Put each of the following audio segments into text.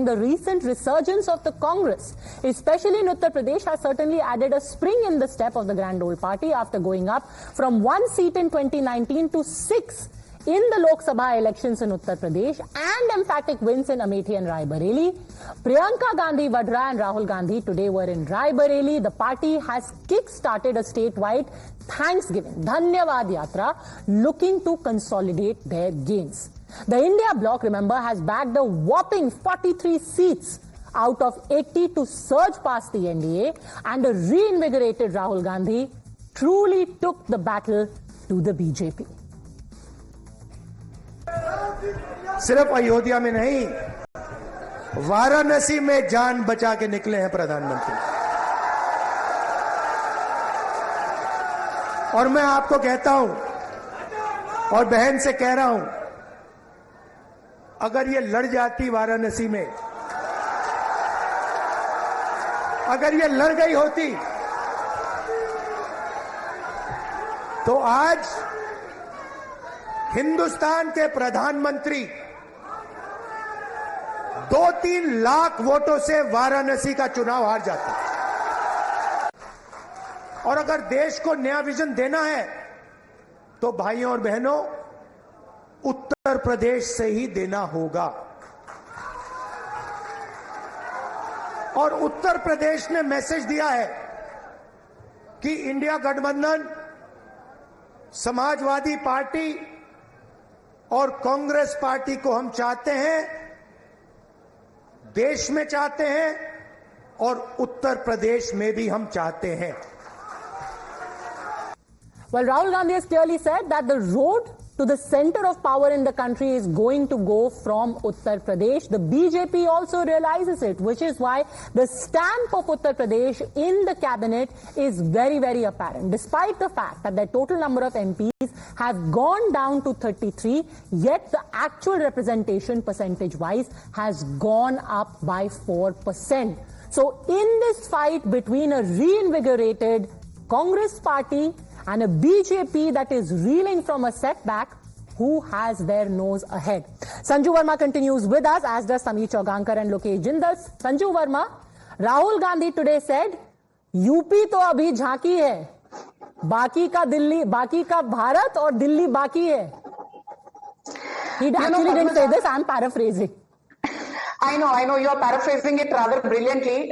the recent resurgence of the Congress, especially in Uttar Pradesh, has certainly added a spring in the step of the Grand Old Party after going up from 1 seat in 2019 to 6 in the Lok Sabha elections in Uttar Pradesh and emphatic wins in Amethi and Rai Bareli. Priyanka Gandhi Vadra and Rahul Gandhi today were in Rai Bareli. The party has kick-started a statewide Thanksgiving, Dhanyavad Yatra, looking to consolidate their gains. The India bloc, remember, has bagged a whopping 43 seats out of 80 to surge past the NDA, and a reinvigorated Rahul Gandhi truly took the battle to the BJP. सिर्फ अयोध्या में नहीं, वाराणसी में जान बचा के निकले हैं प्रधानमंत्री। और मैं आपको कहता हूं और बहन से कह रहा हूं, अगर ये लड़ जाती वाराणसी में, अगर ये लड़ गई होती तो आज हिंदुस्तान के प्रधानमंत्री 2-3 लाख वोटों से वाराणसी का चुनाव हार जाते। और अगर देश को नया विजन देना है तो भाइयों और बहनों, उत्तर प्रदेश से ही देना होगा। और उत्तर प्रदेश ने मैसेज दिया है कि इंडिया गठबंधन, समाजवादी पार्टी और कांग्रेस पार्टी को हम चाहते हैं, देश में चाहते हैं और उत्तर प्रदेश में भी हम चाहते हैं। Well, Rahul Gandhi has clearly said that the road to the center of power in the country is going to go from Uttar Pradesh. The BJP also realizes it, which is why the stamp of Uttar Pradesh in the cabinet is very, very apparent. Despite the fact that the total number of MPs has gone down to 33, yet the actual representation percentage-wise has gone up by 4%. So in this fight between a reinvigorated Congress party and a BJP that is reeling from a setback, who has their nose ahead? Sanju Verma continues with us, as does Sameer Chaugankar and Lokesh Jindal. Sanju Verma, Rahul Gandhi today said, UP to abhi jhanki hai, बाकी का दिल्ली, बाकी का भारत और दिल्ली बाकी है. He actually didn't say this, I'm paraphrasing. I know, you're paraphrasing it rather brilliantly.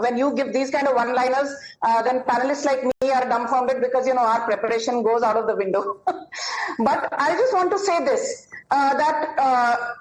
When you give these kind of one-liners, then panelists like me are dumbfounded because, our preparation goes out of the window. But I just want to say this, that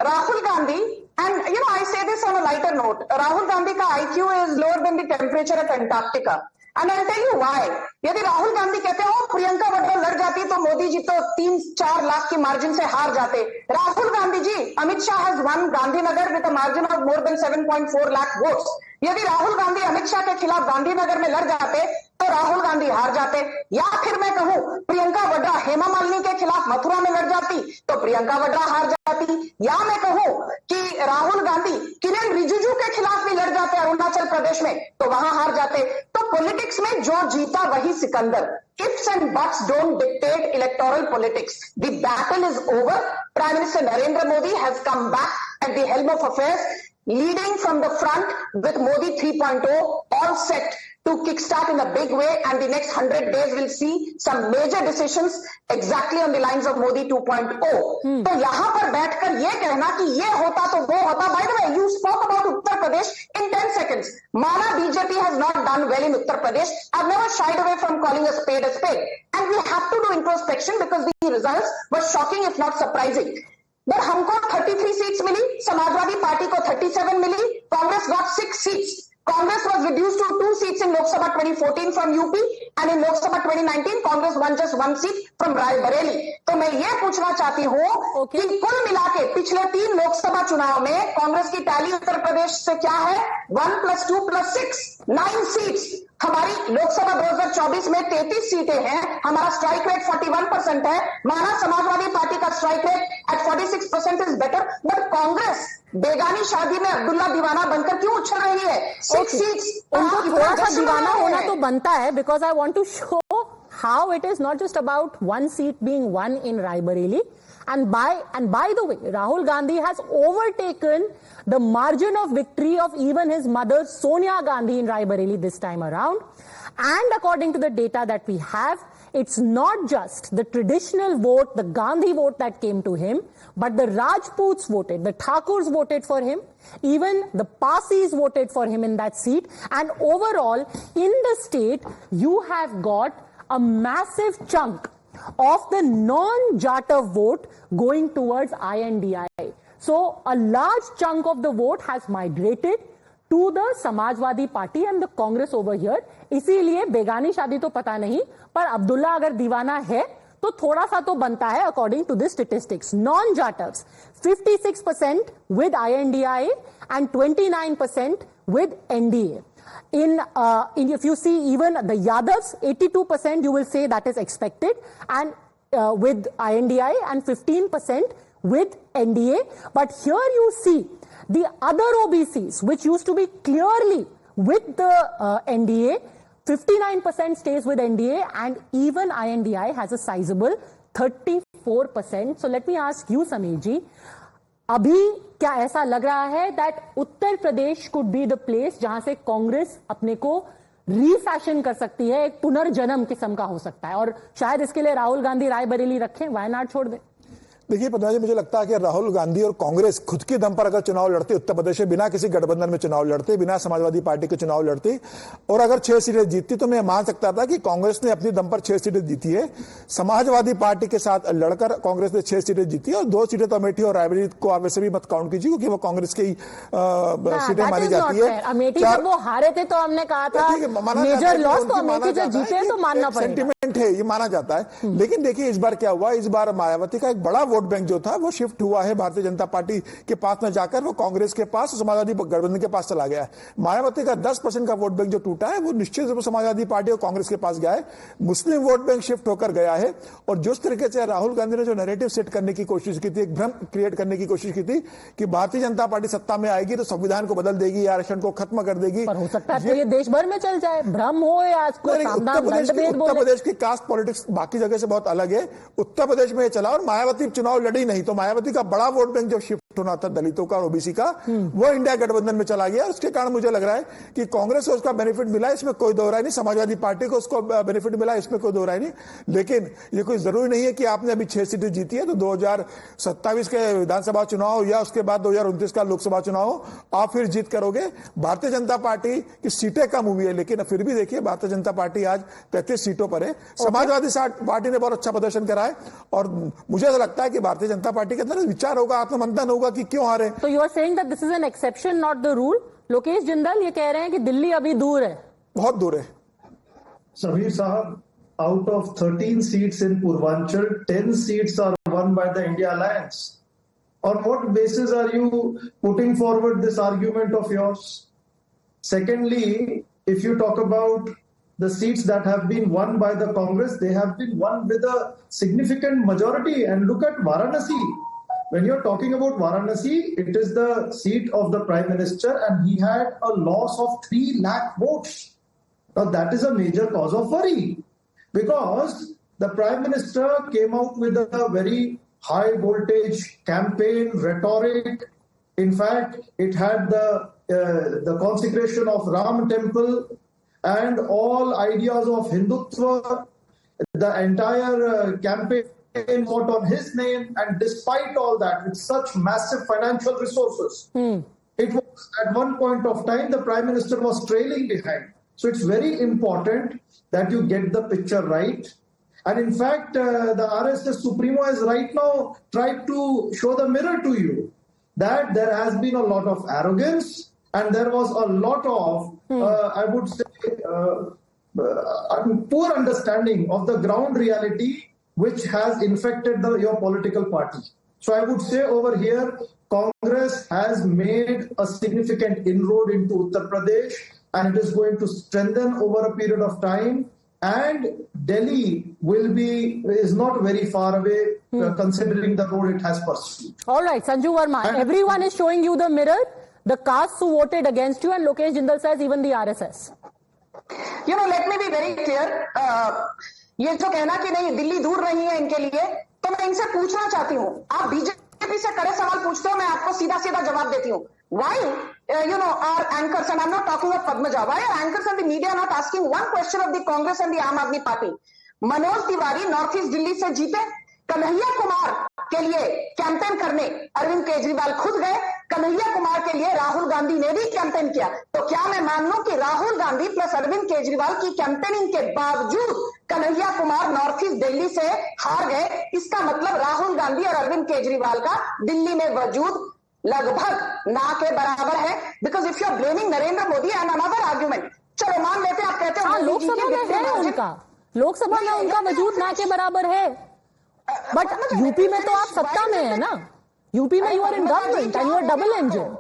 Rahul Gandhi, and, I say this on a lighter note, Rahul Gandhi ka IQ is lower than the temperature at Antarctica. And I'll tell you why. यदि राहुल गांधी कहते हो प्रियंका वाड्रा लड़ जाती तो मोदी जी तो 3-4 लाख की margin से हार जाते। Rahul Gandhi ji, Amit Shah has won Gandhinagar with a margin of more than 7.4 lakh votes. यदि राहुल गांधी अमित शाह के खिलाफ गांधीनगर में लड़ जाते तो राहुल गांधी हार जाते। या फिर मैं कहूं प्रियंका वाड्रा हेमा मालिनी के खिलाफ मथुरा में लड़ जाती तो प्रियंका वाड्रा हार जाती। या मैं कहूं कि राहुल गांधी किरेन रिजिजू के खिलाफ भी लड़ जाते अरुणाचल प्रदेश में तो वहां हार जाते। तो पॉलिटिक्स में जो जीता वही Sikandar. Ifs and buts don't dictate electoral politics. The battle is over. Prime Minister Narendra Modi has come back at the helm of affairs, leading from the front with Modi 3.0 all set to kickstart in a big way, and the next 100 days will see some major decisions exactly on the lines of Modi 2.0. तो यहाँ पर बैठकर ये कहना कि ये होता तो वो होता, by the way, you spoke about Uttar Pradesh in 10 seconds. Mana BJP has not done well in Uttar Pradesh. I've never shied away from calling a spade a spade. And we have to do introspection because the results were shocking if not surprising. But हमको 33 seats मिली, Samajwadi party को 37 मिली, Congress got 6 seats. Congress was reduced to 2 seats in Lok Sabha 2014 from UP, and in Lok Sabha 2019, Congress won just 1 seat from Rai Bareli. तो मैं ये पूछना चाहती हूँ कि कुल मिलाके पिछले 3 लोकसभा चुनाव में कांग्रेस की टैली उत्तर प्रदेश से क्या है? 1 + 2 + 6, 9 सीट्स। हमारी लोकसभा 2024 में 33 सीटें हैं, हमारा स्ट्राइक रेट 41% है, माना समाजवादी पार्टी का strike rate at 46% is better, but Congress बेगानी शादी में अब्दुल्ला दीवाना बनकर क्यों उछल रही है? 6 सीट्स। उनको थोड़ा सा दीवाना होना तो बनता है, because I want to show how it is not just about 1 seat being won in Rai Bareli And by the way, Rahul Gandhi has overtaken the margin of victory of even his mother Sonia Gandhi in Raebareli this time around. And according to the data that we have, it's not just the traditional vote, the Gandhi vote that came to him, but the Rajputs voted, the Thakurs voted for him, even the Parsis voted for him in that seat. And overall, in the state, you have got a massive chunk of the non-Jatav vote going towards INDI. So a large chunk of the vote has migrated to the Samajwadi Party and the Congress over here. इसीलिए बेगानी शादी तो पता नहीं, पर अब्दुल्ला अगर दीवाना है तो थोड़ा सा तो बनता है according to the statistics. Non-Jatavs 56% with INDI and 29% with NDA. If you see even the Yadavs, 82% you will say that is expected, and with INDI, and 15% with NDA. But here you see the other OBCs, which used to be clearly with the NDA, 59% stays with NDA, and even INDI has a sizable 34%. So let me ask you, Sameer ji, अभी क्या ऐसा लग रहा है that Uttar Pradesh could be the place जहां से कांग्रेस अपने को रीफैशन कर सकती है, एक पुनर्जन्म किस्म का हो सकता है, और शायद इसके लिए राहुल गांधी रायबरेली रखें, वायनाड छोड़ दें? देखिए पटना जी, मुझे लगता है कि राहुल गांधी और कांग्रेस खुद के दम पर अगर चुनाव लड़ते उत्तर प्रदेश में, बिना किसी गठबंधन में चुनाव लड़ते, बिना समाजवादी पार्टी के चुनाव लड़ते, और अगर 6 सीटें जीतती, तो मैं मान सकता था कि कांग्रेस ने अपनी दम पर 6 सीटें जीती है। समाजवादी पार्टी के साथ लड़कर कांग्रेस ने 6 सीटें जीती है, और 2 सीटें तो अमेठी और रायबरेली को आप वैसे भी मत काउंट कीजिए, क्योंकि वो कांग्रेस की सीटें मानी जाती है। अमेठी जब वो हारे थे तो हमने कहा था मेजर लॉस, तो अमेठी जब जीते तो मानना पड़ेगा, सेंटिमेंट है, ये माना जाता है। लेकिन देखिए इस बार क्या हुआ, इस बार मायावती का एक बड़ा वोट बैंक जो था वो शिफ्ट हुआ है भारतीय जनता पार्टी के पास न जाकर वो कांग्रेस के पास, समाजवादी गठबंधन के पास चला गया है। मायावती का 10% का वोट बैंक जो टूटा है वो निश्चित रूप से समाजवादी पार्टी और कांग्रेस के पास गया है, मुस्लिम वोट बैंक शिफ्ट होकर गया है। और जिस तरीके से राहुल गांधी ने जो नैरेटिव सेट करने की कोशिश की थी, एक भ्रम क्रिएट करने की कोशिश की थी कि भारतीय जनता पार्टी सत्ता में आएगी तो संविधान को बदल देगी, आरक्षण को खत्म कर देगी, पर हो सकता है तो ये देश भर में चल जाए, भ्रम हो या उत्तर प्रदेश की कास्ट पॉलिटिक्स बाकी जगह से बहुत अलग है। उत्तर प्रदेश में चला और मायावती चुनाव लड़ी नहीं, तो मायावती का बड़ा वोट बैंक जो शिफ्ट होना था दलितों का और ओबीसी का, वो इंडिया गठबंधन में चला गया। उसके कारण मुझे लग रहा है कि कांग्रेस को उसका बेनिफिट मिला, इसमें कोई दो राय नहीं, समाजवादी पार्टी को उसको बेनिफिट मिला, इसमें कोई दो राय नहीं। लेकिन ये कोई जरूरी नहीं है कि आपने अभी 6 सीटें जीती है तो 2027 के विधानसभा चुनाव या उसके बाद 2029 का लोकसभा चुनाव आप फिर जीत करोगे। भारतीय जनता पार्टी की सीटें कम हुई है, लेकिन फिर भी देखिए भारतीय जनता पार्टी आज 33 सीटों पर है। समाजवादी पार्टी ने बहुत अच्छा प्रदर्शन करा है, और मुझे ऐसा लगता है कि भारतीय जनता पार्टी के अंदर विचार होगा, आत्ममंथन होगा कि क्यों हारे। तो you are saying that this is an exception not the rule. Lokesh Jindal ये कह रहे हैं कि दिल्ली अभी दूर है, बहुत दूर है। समीर साहब, out of 13 seats in Purvanchal, 10 seats are won by the India Alliance. On what basis are you putting forward this argument of yours? Secondly, if you talk about the seats that have been won by the Congress, they have been won with a significant majority. And look at Varanasi. When you're talking about Varanasi, it is the seat of the Prime Minister, and he had a loss of 3 lakh votes. Now that is a major cause of worry, because the Prime Minister came out with a very high voltage campaign rhetoric. In fact, it had the consecration of Ram Temple and all ideas of Hindutva. The entire campaign fought on his name, and despite all that, with such massive financial resources, it was at one point of time the Prime Minister was trailing behind. So it's very important that you get the picture right. And in fact, the RSS Supremo has right now tried to show the mirror to you that there has been a lot of arrogance, and there was a lot of, I would say, poor understanding of the ground reality, which has infected your political party. So I would say over here, Congress has made a significant inroad into Uttar Pradesh, and it is going to strengthen over a period of time. And Delhi is not very far away, considering the road it has pursued. All right, Sanju Verma, everyone is showing you the mirror. The castes who voted against you, and Lokesh Jindal says even the RSS. You know, let me be very clear. ये जो कहना कि नहीं दिल्ली दूर नहीं है इनके लिए, तो मैं इनसे पूछना चाहती हूं, आप बीजेपी से कड़े सवाल पूछते हो, मैं आपको सीधा सीधा जवाब देती हूं. Why, our anchors, and I'm not talking of Padmaja, why are anchors and the media not asking one question of the Congress and the Aam Aadmi Party? Manoj Tiwari north east Delhi से जीते, कन्हैया कुमार के लिए कैंपेन करने अरविंद केजरीवाल खुद गए, कन्हैया कुमार के लिए राहुल गांधी ने भी कैंपेन किया. तो क्या मैं मान लूं कि राहुल गांधी प्लस अरविंद केजरीवाल की कैंपेनिंग के बावजूद कन्हैया कुमार नॉर्थ ईस्ट दिल्ली से हार गए? इसका मतलब राहुल गांधी और अरविंद केजरीवाल का दिल्ली में वजूद लगभग ना के बराबर है. Because if you are blaming Narendra Modi and another argument, चलो मान लेते हैं आप कहते हैं लोकसभा में है उनका, लोकसभा में उनका वजूद ना के बराबर है, बट यूपी में तो आप सत्ता में है ना, यूपी में you are in government and you are double engine.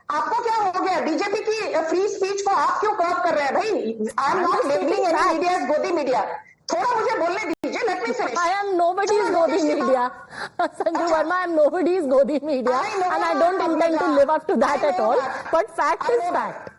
आपको क्या हो गया? बीजेपी की फ्री स्पीच को आप क्यों कर्व कर रहे हैं भाई? I am not labelling any media as Godi media. थोड़ा मुझे बोलने दीजिए, let me finish. I am nobody's Godi media. Sanju Verma, I am nobody's Godi media, and I don't intend to live up to that at all. But fact is fact.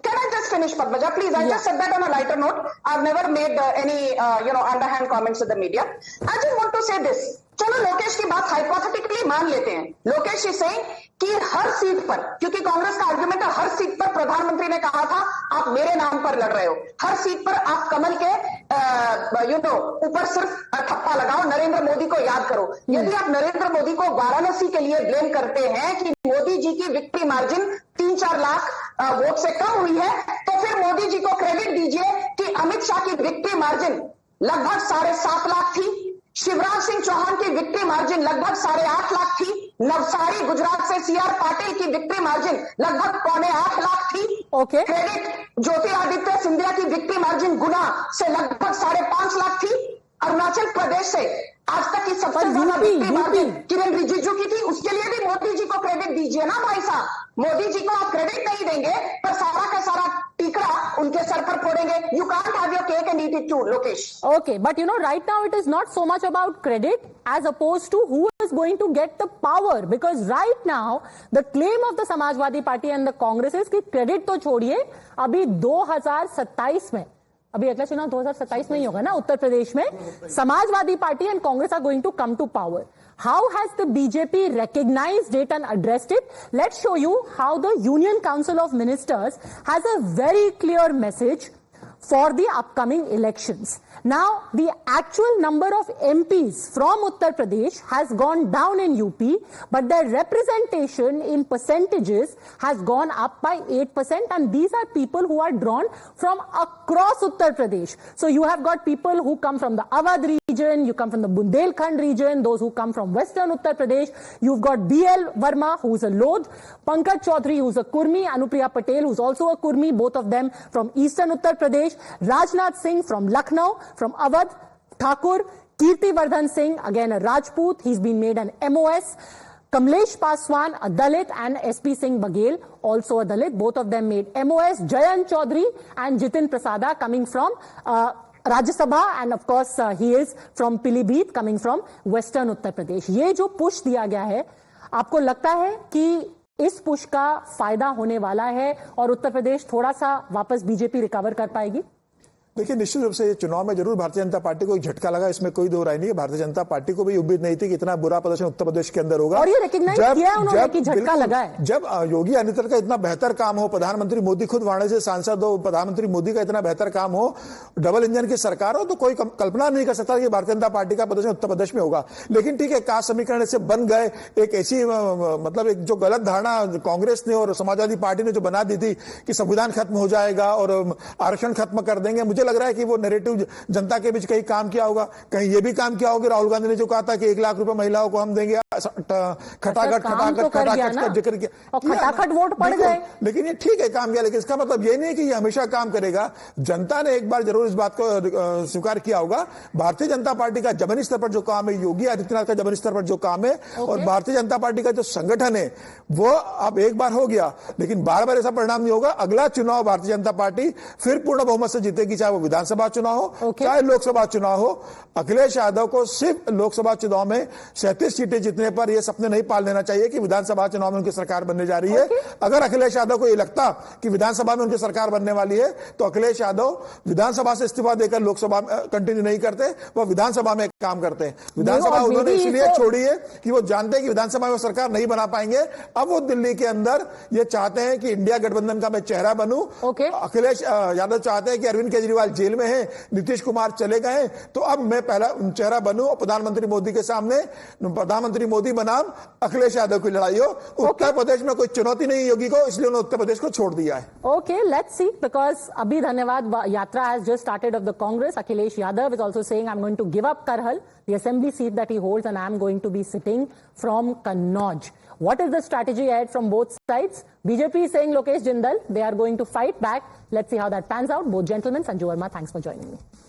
Can I just finish, Padmaja? Please, I just said that on a lighter note. I've never made any, underhand comments to the media. I just want to say this. चलो लोकेश की बात hypothetically मान लेते हैं. Lokesh is saying कि हर seat पर, क्योंकि कांग्रेस का आर्गुमेंट है, हर सीट पर प्रधानमंत्री ने कहा था आप मेरे नाम पर लड़ रहे हो, हर सीट पर आप कमल के ऊपर सिर्फ ठप्पा लगाओ, नरेंद्र मोदी को याद करो. यदि आप नरेंद्र मोदी को वाराणसी के लिए ब्लेम करते हैं कि मोदी जी की विक्ट्री मार्जिन 3-4 लाख वोट से कम हुई है, तो फिर मोदी जी को क्रेडिट दीजिए कि अमित शाह की विक्ट्री मार्जिन लगभग 7.5 लाख थी, शिवराज सिंह चौहान की विक्ट्री मार्जिन लगभग 8.5 लाख थी, नवसारी गुजरात से सीआर पाटिल की विक्ट्री मार्जिन लगभग 7.25 लाख थी. ओके. क्रेडिट ज्योतिरादित्य सिंधिया की विक्ट्री मार्जिन गुना से लगभग 5.5 लाख थी. अरुणाचल प्रदेश से आज तक की सबसे ज्यादा विक्ट्री मार्जिन किरण रिजिजू की थी. उसके लिए भी मोदी जी को क्रेडिट दीजिए ना भाई साहब. मोदी जी को आप क्रेडिट नहीं देंगे पर सारा का सारा टीकड़ा उनके सर पर फोड़ेंगे. You can't have your cake and eat it too, Lokesh. Okay, but right now it is not so much about credit as opposed to who is going to get the power, because right now the claim of the Samajwadi Party and the Congress is कि credit तो छोड़िए, अभी 2027 में, अभी अगला चुनाव 2027 में ही होगा ना उत्तर प्रदेश में, Samajwadi party and Congress are going to come to power. How has the BJP recognized it and addressed it? Let's show you how the Union Council of Ministers has a very clear message for the upcoming elections. Now, the actual number of MPs from Uttar Pradesh has gone down in UP, but their representation in percentages has gone up by 8%, and these are people who are drawn from across Uttar Pradesh. So you have got people who come from the Awadh region, you come from the Bundelkhand region, those who come from western Uttar Pradesh. You've got BL Verma, who's a Lodh, Pankaj Chaudhary, who's a Kurmi, Anupriya Patel, who's also a Kurmi, both of them from eastern Uttar Pradesh, Rajnath Singh from Lucknow, from Awadh, Thakur, Kirti Vardhan Singh, again a Rajput, he's been made an MOS, Kamlesh Paswan, a Dalit, and SP Singh Baghel, also a Dalit, both of them made MOS, Jayant Chaudhary and Jitin Prasada coming from Rajya Sabha, and of course he is from Pilibhit, coming from western Uttar Pradesh. ये जो push दिया गया है, आपको लगता है कि इस पुश का फायदा होने वाला है और उत्तर प्रदेश थोड़ा सा वापस बीजेपी रिकवर कर पाएगी? देखिए, निश्चित रूप से ये चुनाव में जरूर भारतीय जनता पार्टी को एक झटका लगा, इसमें कोई दो राय नहीं है. भारतीय जनता पार्टी को भी उम्मीद नहीं थी कि इतना बुरा प्रदर्शन उत्तर प्रदेश के अंदर होगा, और ये रिकॉग्नाइज किया है उन्होंने कि झटका लगा है. जब योगी आदित्यनाथ का इतना बेहतर काम हो, प्रधानमंत्री मोदी खुद वाराणसी से सांसद हो, प्रधानमंत्री मोदी का इतना बेहतर काम हो, डबल इंजन की सरकार हो, तो कोई कल्पना नहीं कर सकता कि भारतीय जनता पार्टी का प्रदर्शन उत्तर प्रदेश में होगा. लेकिन ठीक है, कास्ट समीकरण से बन गए, एक ऐसी मतलब एक जो गलत धारणा कांग्रेस ने और समाजवादी पार्टी ने जो बना दी थी कि संविधान खत्म हो जाएगा और आरक्षण खत्म कर देंगे, मुझे लग रहा है कि वो नैरेटिव जनता के बीच कहीं काम किया होगा. कहीं ये भी काम किया होगा राहुल गांधी ने जो कहा था कि 1 लाख रुपए महिलाओं को हम देंगे, खटाखट जिक्र किया, खटाखट वोट पड़ गए. लेकिन ये ठीक है काम किया, लेकिन इसका मतलब ये नहीं कि ये हमेशा काम करेगा. जनता ने एक बार जरूर इस बात को स्वीकार किया होगा. भारतीय जनता पार्टी का जमीनी स्तर पर जो काम है, योगी आदित्यनाथ का जमीनी स्तर पर जो काम है, और भारतीय जनता पार्टी का जो संगठन है, वो अब एक बार हो गया, लेकिन बार बार ऐसा परिणाम नहीं होगा. अगला चुनाव भारतीय जनता पार्टी फिर पूर्ण बहुमत से जीतेगी, चाहे वो विधानसभा चुनाव हो Okay. चाहे लोकसभा चुनाव हो, अखिलेश यादव को सिर्फ लोकसभा चुनाव में 37 सीटें जीतने पर यह सपने नहीं पाल लेना चाहिए कि विधानसभा चुनाव में उनकी सरकार बनने जा रही है। अगर अखिलेश यादव को यह लगता कि विधानसभा में उनकी सरकार बनने वाली है तो अखिलेश यादव विधानसभा से इस्तीफा देकर लोकसभा कंटिन्यू नहीं करते, वो विधानसभा में काम करते हैं। विधानसभा और उन्होंने maybe इसलिए तो- छोड़ी है कि वो जानते हैं कि विधानसभा में सरकार नहीं बना पाएंगे। अब वो दिल्ली के अंदर ये चाहते हैं कि इंडिया गठबंधन का मैं चेहरा बनूं। Okay. अखिलेश यादव चाहते हैं कि अरविंद केजरीवाल जेल में है, नीतीश कुमार चले गए, तो अब मैं पहला चेहरा बनूं और प्रधानमंत्री मोदी के सामने प्रधानमंत्री मोदी बनाम अखिलेश यादव की लड़ाई हो। उत्तर प्रदेश में कोई चुनौती नहीं योगी को, इसलिए उन्होंने उत्तर प्रदेश को छोड़ दिया है। Okay, let's see, because Abhi Dhanyavad Yatra has just started of the Congress. Akhilesh Yadav is also saying, I'm going to give up Karhal, the assembly seat that he holds, and I'm going to be sitting from Kannauj. What is the strategy ahead from both sides? BJP is saying Lokesh Jindal, they are going to fight back. Let's see how that pans out. Both gentlemen, Sanju Verma, thanks for joining me.